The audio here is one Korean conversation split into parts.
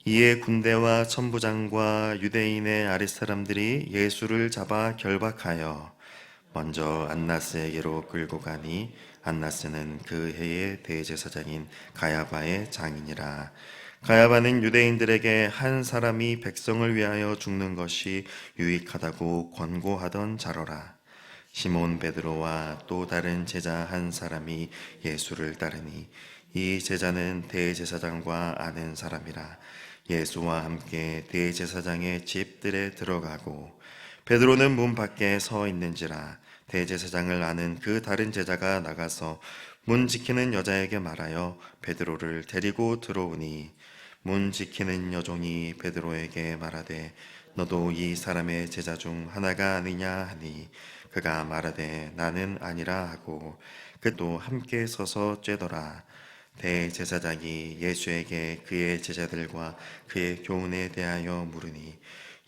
이에 군대와 천부장과 유대인의 아랫사람들이 예수를 잡아 결박하여 먼저 안나스에게로 끌고 가니 안나스는 그 해의 대제사장인 가야바의 장인이라. 가야바는 유대인들에게 한 사람이 백성을 위하여 죽는 것이 유익하다고 권고하던 자로라. 시몬 베드로와 또 다른 제자 한 사람이 예수를 따르니 이 제자는 대제사장과 아는 사람이라. 예수와 함께 대제사장의 집들에 들어가고 베드로는 문 밖에 서 있는지라. 대제사장을 아는 그 다른 제자가 나가서 문 지키는 여자에게 말하여 베드로를 데리고 들어오니 문 지키는 여종이 베드로에게 말하되 너도 이 사람의 제자 중 하나가 아니냐 하니 그가 말하되 나는 아니라 하고 그도 함께 서서 쬐더라. 대제사장이 예수에게 그의 제자들과 그의 교훈에 대하여 물으니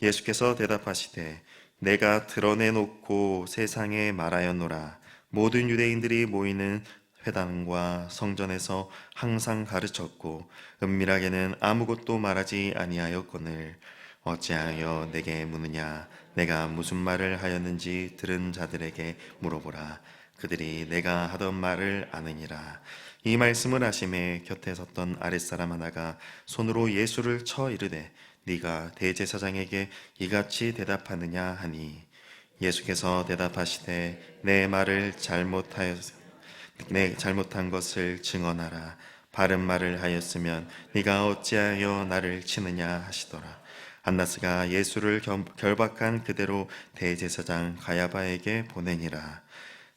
예수께서 대답하시되 내가 드러내놓고 세상에 말하였노라. 모든 유대인들이 모이는 회당과 성전에서 항상 가르쳤고 은밀하게는 아무것도 말하지 아니하였거늘 어찌하여 내게 묻느냐. 내가 무슨 말을 하였는지 들은 자들에게 물어보라. 그들이 내가 하던 말을 아느니라. 이 말씀을 하심에 곁에 섰던 아랫사람 하나가 손으로 예수를 쳐 이르되 네가 대제사장에게 이같이 대답하느냐 하니 예수께서 대답하시되 내 말을 잘못한 것을 증언하라. 바른 말을 하였으면 네가 어찌하여 나를 치느냐 하시더라. 안나스가 예수를 결박한 그대로 대제사장 가야바에게 보내니라.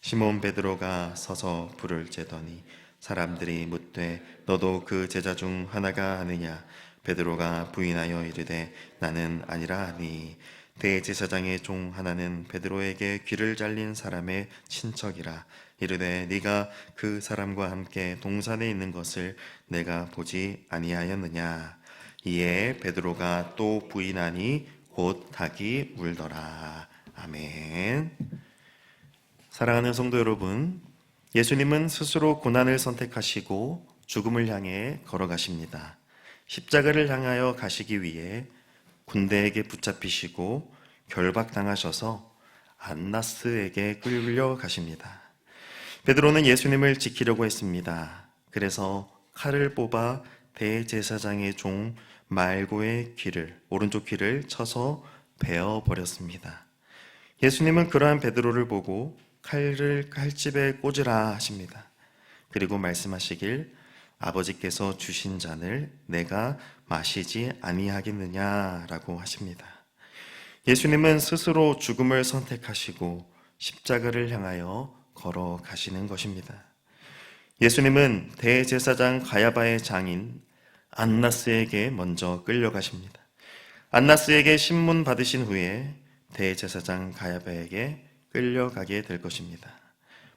시몬 베드로가 서서 불을 쬐더니 사람들이 묻되 너도 그 제자 중 하나가 아니냐. 베드로가 부인하여 이르되 나는 아니라 하니 대제사장의 종 하나는 베드로에게 귀를 잘린 사람의 친척이라. 이르되 네가 그 사람과 함께 동산에 있는 것을 내가 보지 아니하였느냐. 이에 베드로가 또 부인하니 곧 닭이 울더라. 아멘. 사랑하는 성도 여러분, 예수님은 스스로 고난을 선택하시고 죽음을 향해 걸어가십니다. 십자가를 향하여 가시기 위해 군대에게 붙잡히시고 결박당하셔서 안나스에게 끌려가십니다. 베드로는 예수님을 지키려고 했습니다. 그래서 칼을 뽑아 대제사장의 종 말고의 오른쪽 귀를 쳐서 베어버렸습니다. 예수님은 그러한 베드로를 보고 칼을 칼집에 꽂으라 하십니다. 그리고 말씀하시길 아버지께서 주신 잔을 내가 마시지 아니하겠느냐라고 하십니다. 예수님은 스스로 죽음을 선택하시고 십자가를 향하여 걸어가시는 것입니다. 예수님은 대제사장 가야바의 장인 안나스에게 먼저 끌려가십니다. 안나스에게 신문 받으신 후에 대제사장 가야바에게 끌려가게 될 것입니다.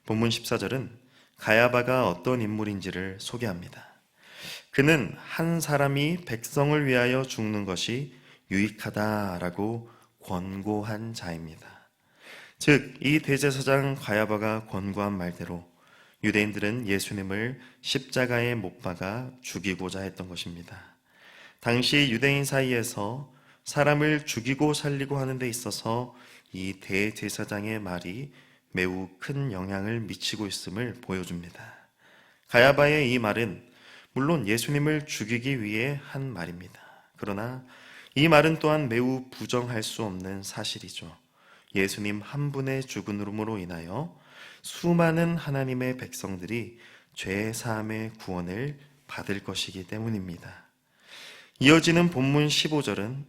본문 14절은 가야바가 어떤 인물인지를 소개합니다. 그는 한 사람이 백성을 위하여 죽는 것이 유익하다라고 권고한 자입니다. 즉, 이 대제사장 가야바가 권고한 말대로 유대인들은 예수님을 십자가에 못 박아 죽이고자 했던 것입니다. 당시 유대인 사이에서 사람을 죽이고 살리고 하는 데 있어서 이 대제사장의 말이 매우 큰 영향을 미치고 있음을 보여줍니다. 가야바의 이 말은 물론 예수님을 죽이기 위해 한 말입니다. 그러나 이 말은 또한 매우 부정할 수 없는 사실이죠. 예수님 한 분의 죽음으로 인하여 수많은 하나님의 백성들이 죄 사함의 구원을 받을 것이기 때문입니다. 이어지는 본문 15절은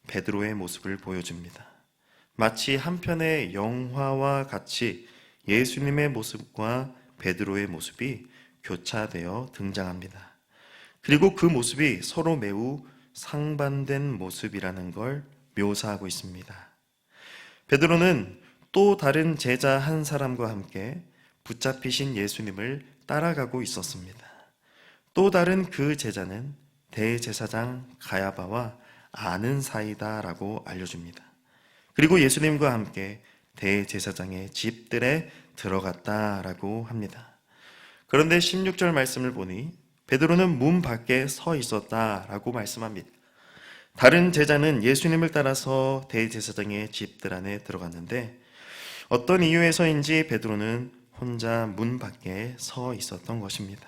베드로의 모습을 보여줍니다. 마치 한편의 영화와 같이 예수님의 모습과 베드로의 모습이 교차되어 등장합니다. 그리고 그 모습이 서로 매우 상반된 모습이라는 걸 묘사하고 있습니다. 베드로는 또 다른 제자 한 사람과 함께 붙잡히신 예수님을 따라가고 있었습니다. 또 다른 그 제자는 대제사장 가야바와 아는 사이다라고 알려줍니다. 그리고 예수님과 함께 대제사장의 집들에 들어갔다라고 합니다. 그런데 16절 말씀을 보니 베드로는 문 밖에 서 있었다라고 말씀합니다. 다른 제자는 예수님을 따라서 대제사장의 집들 안에 들어갔는데 어떤 이유에서인지 베드로는 혼자 문 밖에 서 있었던 것입니다.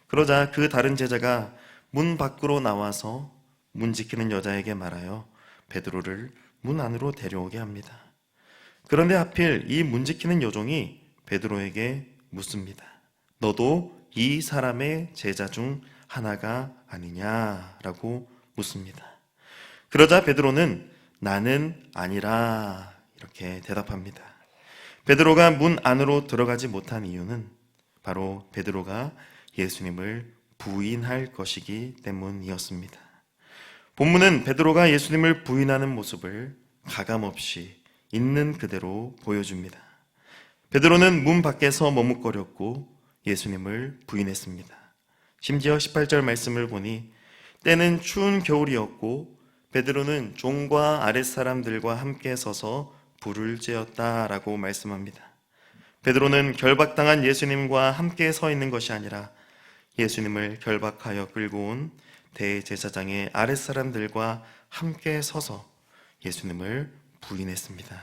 그러자 그 다른 제자가 문 밖으로 나와서 문 지키는 여자에게 말하여 베드로를 문 안으로 데려오게 합니다. 그런데 하필 이 문 지키는 여종이 베드로에게 묻습니다. 너도 이 사람의 제자 중 하나가 아니냐라고 묻습니다. 그러자 베드로는 나는 아니라 이렇게 대답합니다. 베드로가 문 안으로 들어가지 못한 이유는 바로 베드로가 예수님을 부인할 것이기 때문이었습니다. 본문은 베드로가 예수님을 부인하는 모습을 가감없이 있는 그대로 보여줍니다. 베드로는 문 밖에서 머뭇거렸고 예수님을 부인했습니다. 심지어 18절 말씀을 보니 때는 추운 겨울이었고 베드로는 종과 아랫사람들과 함께 서서 불을 쬐었다라고 말씀합니다. 베드로는 결박당한 예수님과 함께 서 있는 것이 아니라 예수님을 결박하여 끌고 온 대제사장의 아랫사람들과 함께 서서 예수님을 부인했습니다.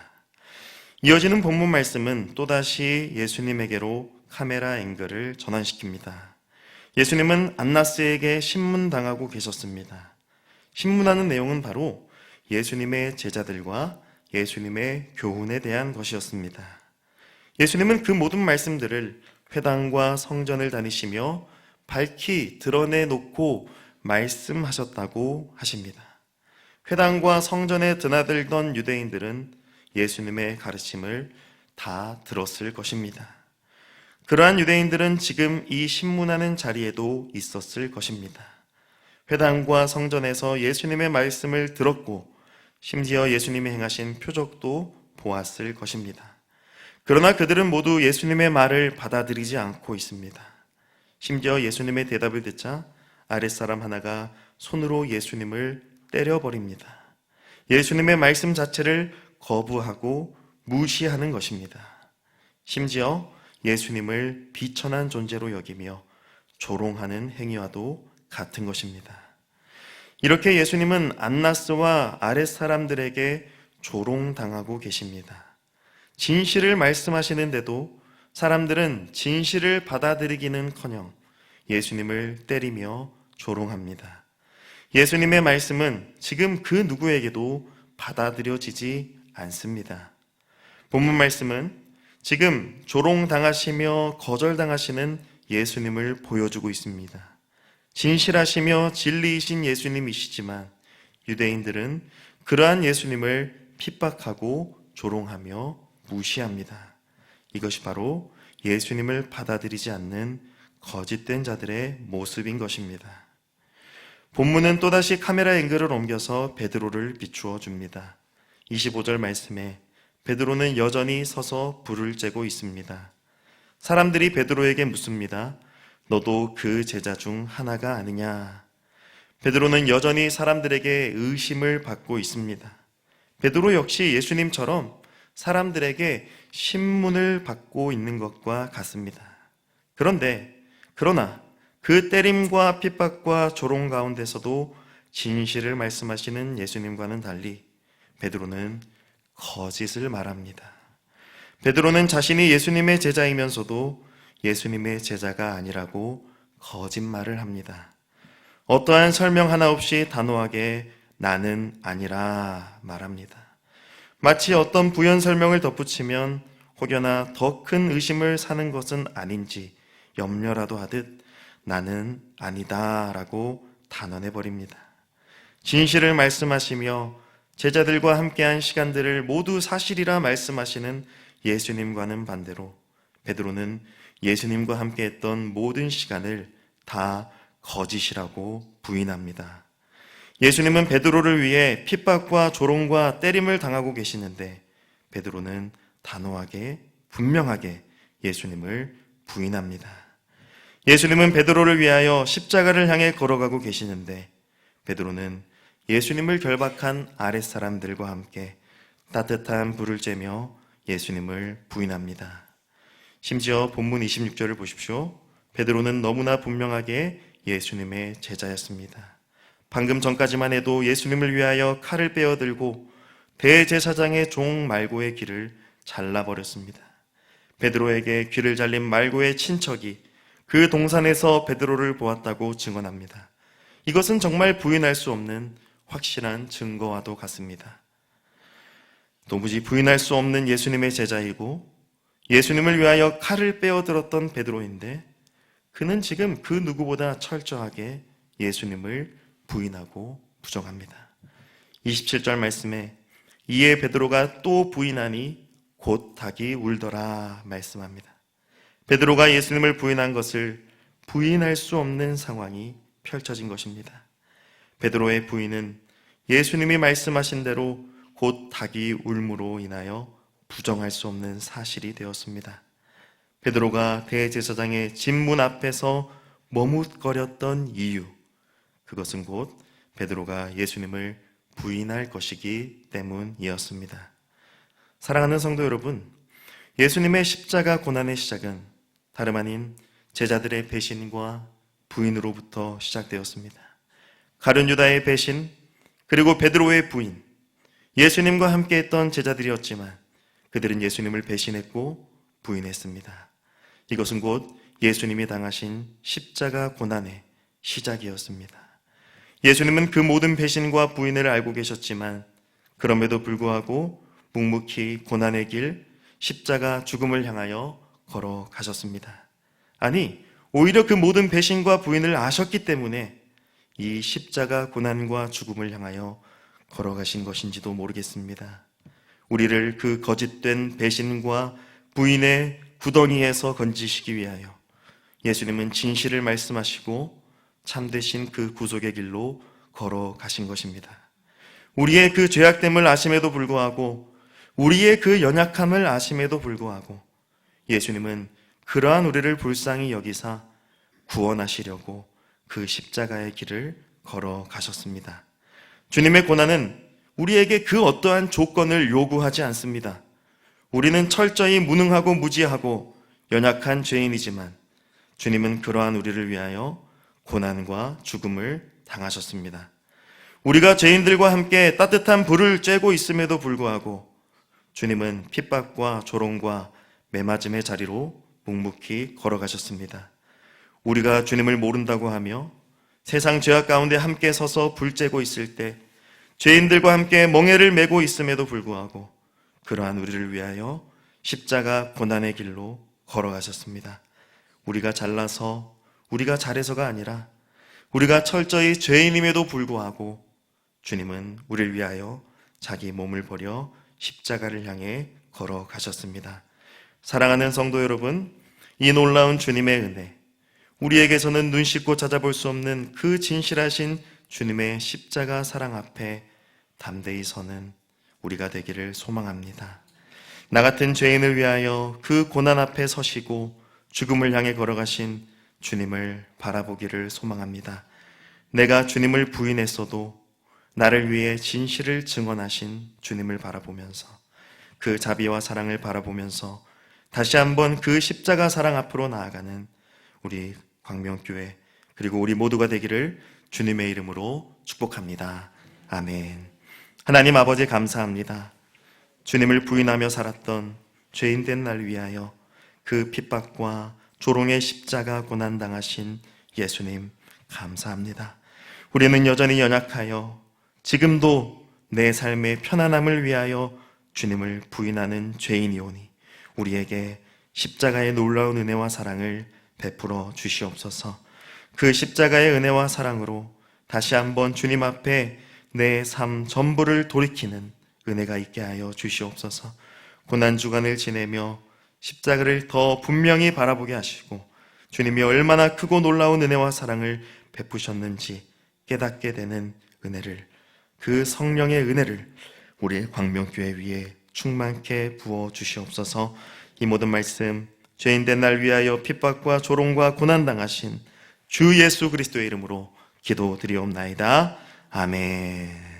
이어지는 본문 말씀은 또다시 예수님에게로 카메라 앵글을 전환시킵니다. 예수님은 안나스에게 신문당하고 계셨습니다. 신문하는 내용은 바로 예수님의 제자들과 예수님의 교훈에 대한 것이었습니다. 예수님은 그 모든 말씀들을 회당과 성전을 다니시며 밝히 드러내놓고 말씀하셨다고 하십니다. 회당과 성전에 드나들던 유대인들은 예수님의 가르침을 다 들었을 것입니다. 그러한 유대인들은 지금 이 신문하는 자리에도 있었을 것입니다. 회당과 성전에서 예수님의 말씀을 들었고 심지어 예수님이 행하신 표적도 보았을 것입니다. 그러나 그들은 모두 예수님의 말을 받아들이지 않고 있습니다. 심지어 예수님의 대답을 듣자 아랫사람 하나가 손으로 예수님을 때려버립니다. 예수님의 말씀 자체를 거부하고 무시하는 것입니다. 심지어 예수님을 비천한 존재로 여기며 조롱하는 행위와도 같은 것입니다. 이렇게 예수님은 안나스와 아랫사람들에게 조롱당하고 계십니다. 진실을 말씀하시는데도 사람들은 진실을 받아들이기는커녕 예수님을 때리며 조롱합니다. 예수님의 말씀은 지금 그 누구에게도 받아들여지지 않습니다. 본문 말씀은 지금 조롱당하시며 거절당하시는 예수님을 보여주고 있습니다. 진실하시며 진리이신 예수님이시지만 유대인들은 그러한 예수님을 핍박하고 조롱하며 무시합니다. 이것이 바로 예수님을 받아들이지 않는 거짓된 자들의 모습인 것입니다. 본문은 또다시 카메라 앵글을 옮겨서 베드로를 비추어 줍니다. 25절 말씀에 베드로는 여전히 서서 불을 쬐고 있습니다. 사람들이 베드로에게 묻습니다. 너도 그 제자 중 하나가 아니냐? 베드로는 여전히 사람들에게 의심을 받고 있습니다. 베드로 역시 예수님처럼 사람들에게 신문을 받고 있는 것과 같습니다. 그러나 그 때림과 핍박과 조롱 가운데서도 진실을 말씀하시는 예수님과는 달리 베드로는 거짓을 말합니다. 베드로는 자신이 예수님의 제자이면서도 예수님의 제자가 아니라고 거짓말을 합니다. 어떠한 설명 하나 없이 단호하게 나는 아니라 말합니다. 마치 어떤 부연 설명을 덧붙이면 혹여나 더 큰 의심을 사는 것은 아닌지 염려라도 하듯 나는 아니다라고 단언해버립니다. 진실을 말씀하시며 제자들과 함께한 시간들을 모두 사실이라 말씀하시는 예수님과는 반대로 베드로는 예수님과 함께했던 모든 시간을 다 거짓이라고 부인합니다. 예수님은 베드로를 위해 핍박과 조롱과 때림을 당하고 계시는데 베드로는 단호하게 분명하게 예수님을 부인합니다. 예수님은 베드로를 위하여 십자가를 향해 걸어가고 계시는데 베드로는 예수님을 결박한 아랫사람들과 함께 따뜻한 불을 쬐며 예수님을 부인합니다. 심지어 본문 26절을 보십시오. 베드로는 너무나 분명하게 예수님의 제자였습니다. 방금 전까지만 해도 예수님을 위하여 칼을 빼어들고 대제사장의 종 말고의 귀를 잘라버렸습니다. 베드로에게 귀를 잘린 말고의 친척이 그 동산에서 베드로를 보았다고 증언합니다. 이것은 정말 부인할 수 없는 확실한 증거와도 같습니다. 도무지 부인할 수 없는 예수님의 제자이고 예수님을 위하여 칼을 빼어들었던 베드로인데 그는 지금 그 누구보다 철저하게 예수님을 부인하고 부정합니다. 27절 말씀에 이에 베드로가 또 부인하니 곧 닭이 울더라 말씀합니다. 베드로가 예수님을 부인한 것을 부인할 수 없는 상황이 펼쳐진 것입니다. 베드로의 부인은 예수님이 말씀하신 대로 곧 닭이 울므로 인하여 부정할 수 없는 사실이 되었습니다. 베드로가 대제사장의 집문 앞에서 머뭇거렸던 이유, 그것은 곧 베드로가 예수님을 부인할 것이기 때문이었습니다. 사랑하는 성도 여러분, 예수님의 십자가 고난의 시작은 다름 아닌 제자들의 배신과 부인으로부터 시작되었습니다. 가룟 유다의 배신, 그리고 베드로의 부인, 예수님과 함께했던 제자들이었지만 그들은 예수님을 배신했고 부인했습니다. 이것은 곧 예수님이 당하신 십자가 고난의 시작이었습니다. 예수님은 그 모든 배신과 부인을 알고 계셨지만 그럼에도 불구하고 묵묵히 고난의 길, 십자가 죽음을 향하여 걸어가셨습니다. 아니, 오히려 그 모든 배신과 부인을 아셨기 때문에 이 십자가 고난과 죽음을 향하여 걸어가신 것인지도 모르겠습니다. 우리를 그 거짓된 배신과 부인의 구덩이에서 건지시기 위하여 예수님은 진실을 말씀하시고 참되신 그 구속의 길로 걸어가신 것입니다. 우리의 그 죄악됨을 아심에도 불구하고, 우리의 그 연약함을 아심에도 불구하고 예수님은 그러한 우리를 불쌍히 여기사 구원하시려고 그 십자가의 길을 걸어가셨습니다. 주님의 고난은 우리에게 그 어떠한 조건을 요구하지 않습니다. 우리는 철저히 무능하고 무지하고 연약한 죄인이지만 주님은 그러한 우리를 위하여 고난과 죽음을 당하셨습니다. 우리가 죄인들과 함께 따뜻한 불을 쬐고 있음에도 불구하고 주님은 핍박과 조롱과 매맞음의 자리로 묵묵히 걸어가셨습니다. 우리가 주님을 모른다고 하며 세상 죄악 가운데 함께 서서 불 쬐고 있을 때 죄인들과 함께 멍에를 메고 있음에도 불구하고 그러한 우리를 위하여 십자가 고난의 길로 걸어가셨습니다. 우리가 잘나서, 우리가 잘해서가 아니라 우리가 철저히 죄인임에도 불구하고 주님은 우리를 위하여 자기 몸을 버려 십자가를 향해 걸어가셨습니다. 사랑하는 성도 여러분, 이 놀라운 주님의 은혜, 우리에게서는 눈 씻고 찾아볼 수 없는 그 진실하신 주님의 십자가 사랑 앞에 담대히 서는 우리가 되기를 소망합니다. 나 같은 죄인을 위하여 그 고난 앞에 서시고 죽음을 향해 걸어가신 주님을 바라보기를 소망합니다. 내가 주님을 부인했어도 나를 위해 진실을 증언하신 주님을 바라보면서, 그 자비와 사랑을 바라보면서 다시 한번 그 십자가 사랑 앞으로 나아가는 우리 광명교회, 그리고 우리 모두가 되기를 주님의 이름으로 축복합니다. 아멘. 하나님 아버지 감사합니다. 주님을 부인하며 살았던 죄인된 날 위하여 그 핍박과 조롱의 십자가 고난 당하신 예수님 감사합니다. 우리는 여전히 연약하여 지금도 내 삶의 편안함을 위하여 주님을 부인하는 죄인이오니 우리에게 십자가의 놀라운 은혜와 사랑을 베풀어 주시옵소서. 그 십자가의 은혜와 사랑으로 다시 한번 주님 앞에 내 삶 전부를 돌이키는 은혜가 있게 하여 주시옵소서. 고난주간을 지내며 십자가를 더 분명히 바라보게 하시고 주님이 얼마나 크고 놀라운 은혜와 사랑을 베푸셨는지 깨닫게 되는 은혜를, 그 성령의 은혜를 우리 광명교회 위에 충만케 부어 주시옵소서. 이 모든 말씀 죄인된 날 위하여 핍박과 조롱과 고난당하신 주 예수 그리스도의 이름으로 기도드리옵나이다. 아멘.